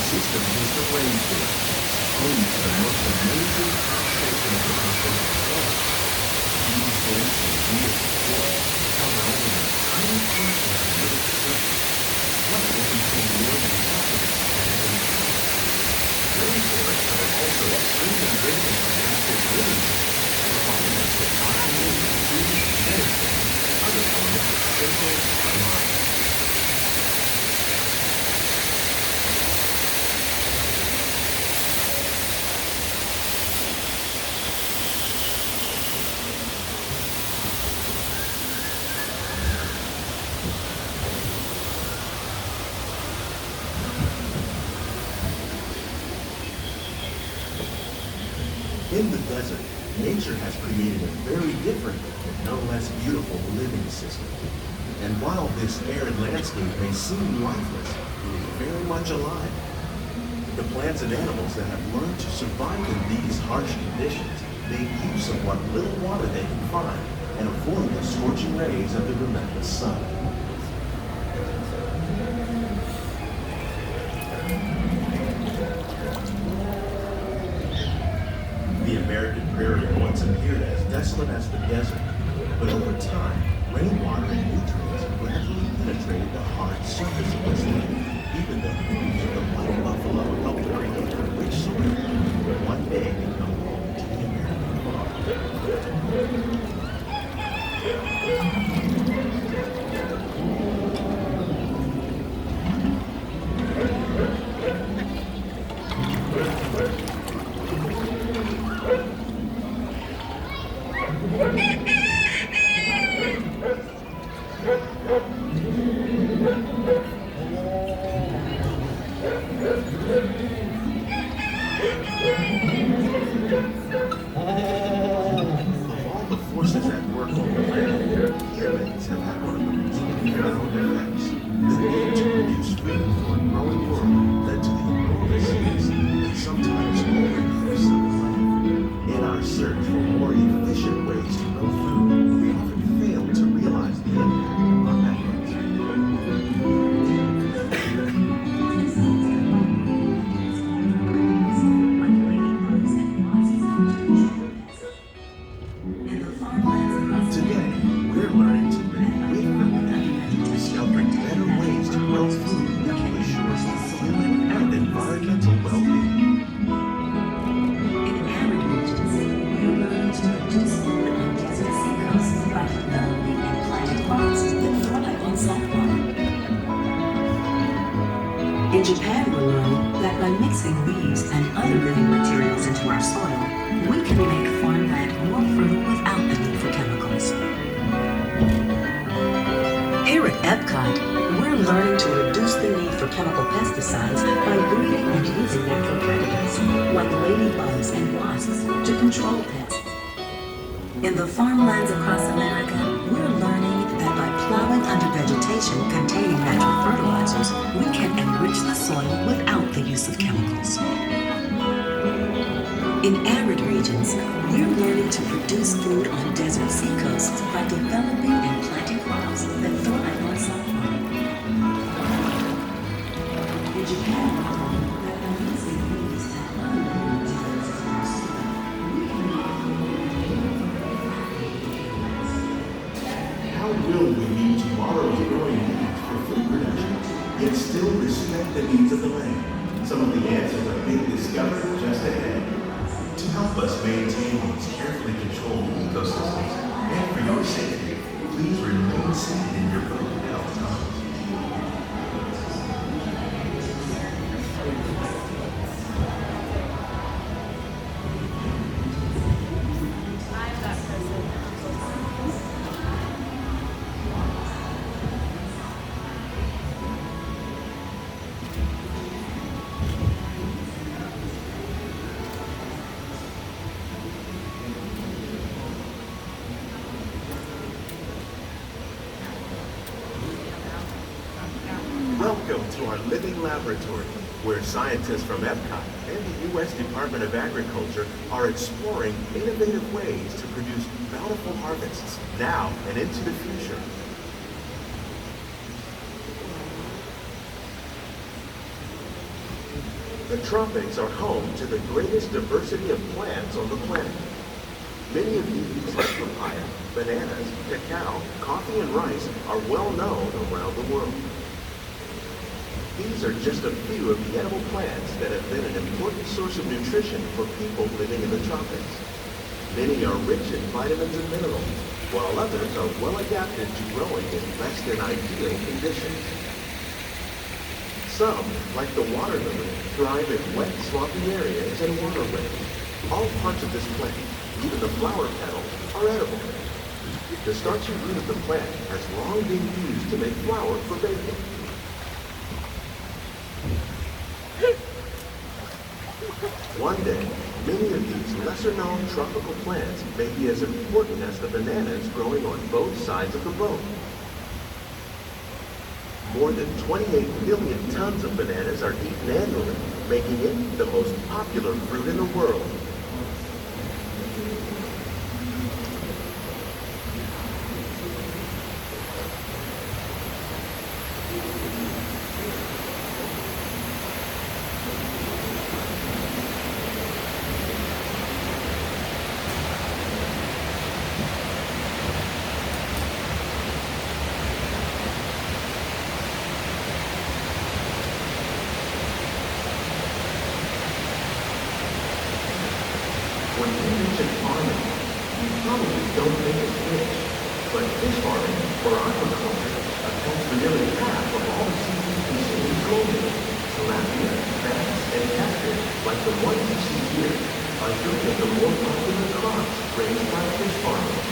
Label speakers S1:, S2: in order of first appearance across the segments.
S1: system is the rainforest, home to the most amazing shaping of the Pacific Coast. These dense and weird forests cover only a tiny portion of the Earth's surface. What will contain more than half of its land and sea? Rainforests are also extremely rich in adaptive living systems, providing us with oxygen, food, medicine, and other elements essential to our lives. In the desert, nature has created a very different, but no less beautiful living system. And while this arid landscape may seem lifeless, it is very much alive. The plants and animals that have learned to survive in these harsh conditions make use of what little water they can find and avoid the scorching rays of the relentless sun. The American prairie once appeared as desolate as the desert, but over time, rainwater and nutrients gradually penetrated the hard surface of this land, even though the use of the white buffalo helped to create a rich soil that would one day become home to the American farm.
S2: In Japan, we're learning that by mixing leaves and other living materials into our soil, we can make farmland more fertile without the need for chemicals. Here at EPCOT, we're learning to reduce the need for chemical pesticides by breeding and using natural predators, like ladybugs and wasps, to control pests. In the farmlands across America, we're learning that by plowing under vegetation containing natural fertilizers, we can enrich the soil without the use of chemicals. In arid regions, we're learning to produce food on desert seacoasts by developing and planting crops that thrive on sunlight. In Japan, we're learning that by using leaves and other living materials in our soil, we can
S1: How will we meet tomorrow's growing needs for food production, yet still respect the needs of the land? Some of the answers are being discovered just ahead. To help us maintain these carefully controlled ecosystems, and for your safety, please remain seated in your boat at all times. Welcome to our living laboratory, where scientists from EPCOT and the U.S. Department of Agriculture are exploring innovative ways to produce bountiful harvests now and into the future. The tropics are home to the greatest diversity of plants on the planet. Many of these, like papaya, bananas, cacao, coffee, and rice, are well known around the world. These are just a few of the edible plants that have been an important source of nutrition for people living in the tropics. Many are rich in vitamins and minerals, while others are well adapted to growing in less than ideal conditions. Some, like the water lily, thrive in wet, swampy areas and waterways. All parts of this plant, even the flower petals, are edible. The starchy root of the plant has long been used to make flour for baking. One day, many of these lesser-known tropical plants may be as important as the bananas growing on both sides of the boat. More than 28 billion tons of bananas are eaten annually, making it the most popular fruit in the world. When you mention farming, you probably don't think of fish, but fish farming, or aquaculture, accounts for nearly half of all the seafood consumed globally. Tilapia, bass, and catfish, like the ones you see here, are three of the more popular crops raised by fish farmers.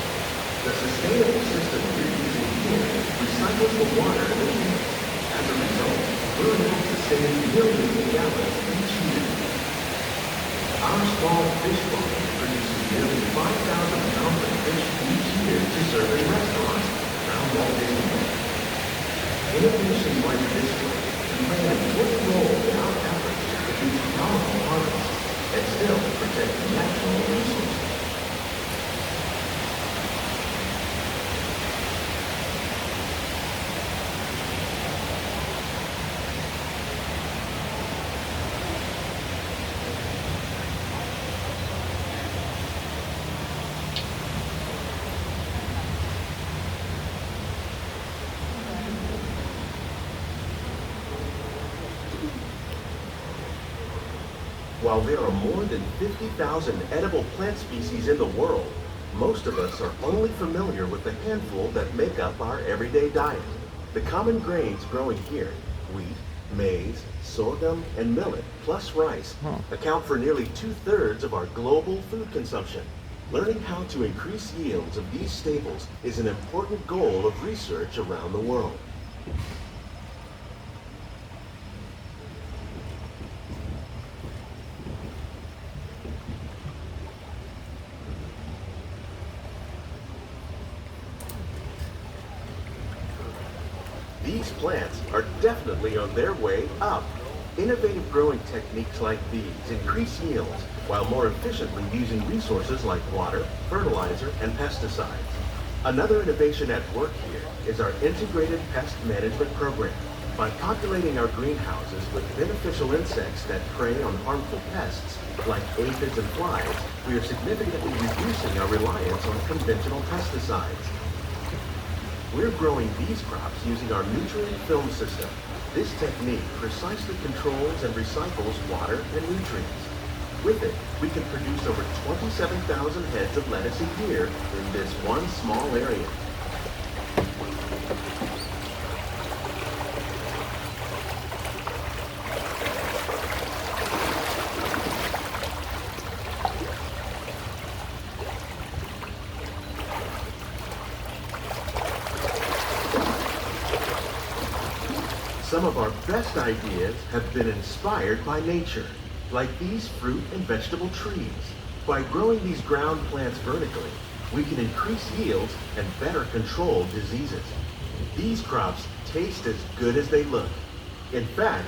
S1: The sustainable system we're using here recycles the water in the tanks. As a result, we're able to save millions of gallons each year. Our small fish farm produces nearly 5,000 pounds of fish each year to serve in restaurants around Walt Disney World. Innovations like this one can play an important role in our efforts to produce powerful harvests and still protect natural resources. While there are more than 50,000 edible plant species in the world, most of us are only familiar with the handful that make up our everyday diet. The common grains growing here, wheat, maize, sorghum, and millet, plus rice, account for nearly 2/3 of our global food consumption. Learning how to increase yields of these staples is an important goal of research around the world. These plants are definitely on their way up. Innovative growing techniques like these increase yields while more efficiently using resources like water, fertilizer, and pesticides. Another innovation at work here is our integrated pest management program. By populating our greenhouses with beneficial insects that prey on harmful pests like aphids and flies, we are significantly reducing our reliance on conventional pesticides. We're growing these crops using our nutrient film system. This technique precisely controls and recycles water and nutrients. With it, we can produce over 27,000 heads of lettuce a year in this one small area. Some of our best ideas have been inspired by nature, like these fruit and vegetable trees. By growing these ground plants vertically, we can increase yields and better control diseases. These crops taste as good as they look. In fact,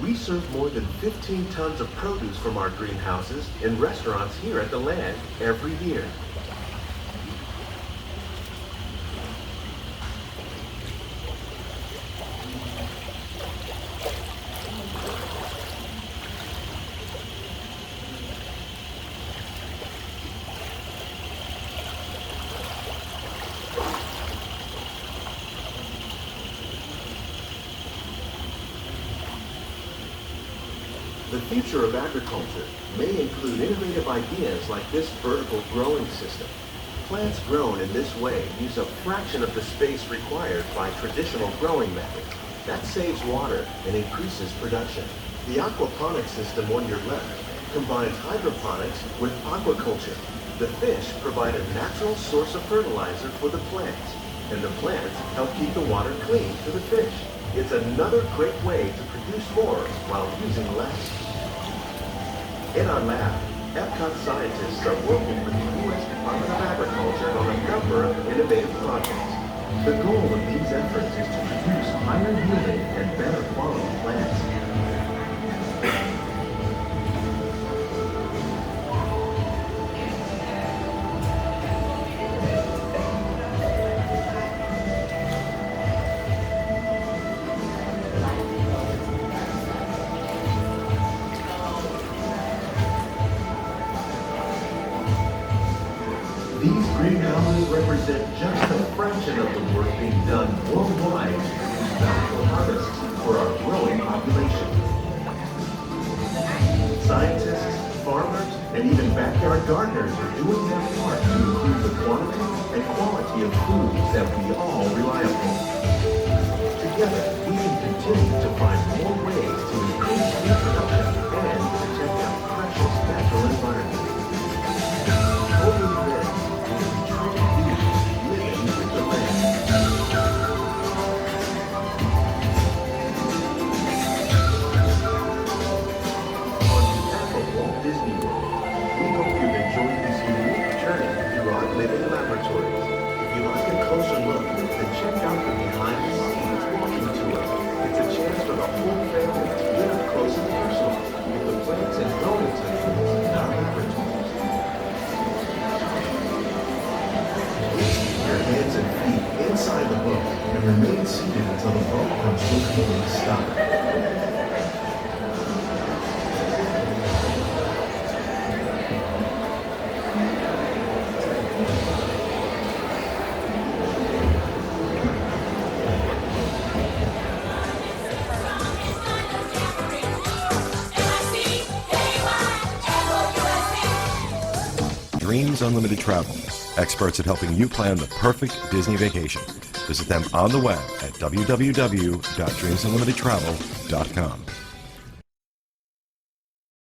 S1: we serve more than 15 tons of produce from our greenhouses in restaurants here at the land every year. The future of agriculture may include innovative ideas like this vertical growing system. Plants grown in this way use a fraction of the space required by traditional growing methods. That saves water and increases production. The aquaponics system on your left combines hydroponics with aquaculture. The fish provide a natural source of fertilizer for the plants, and the plants help keep the water clean for the fish. It's another great way to produce more while using less. In our lab, EPCOT scientists are working with the U.S. Department of Agriculture on a number of innovative projects. The goal of these efforts is to produce higher yielding and better quality plants. These greenhouses represent just a fraction of the work being done worldwide to produce valuable harvests for our growing population. Scientists, farmers, and even backyard gardeners are doing their part to improve the quantity and quality of foods that we all rely upon. Together, we can continue to find more ways to increase food production and protect our precious natural environment. Hopefully then, Walt Disney World. We hope you've enjoyed this unique journey through our living laboratories. If you'd like a closer look, then check out the behind-the-scenes walking tour. It's a chance for the whole family to live up close and personal with the plants and growing techniques in our laboratories. Please keep your hands and feet inside the boat and remain seated until the boat comes to a complete stop.
S3: Dreams Unlimited Travel, experts at helping you plan the perfect Disney vacation. Visit them on the web at www.dreamsunlimitedtravel.com.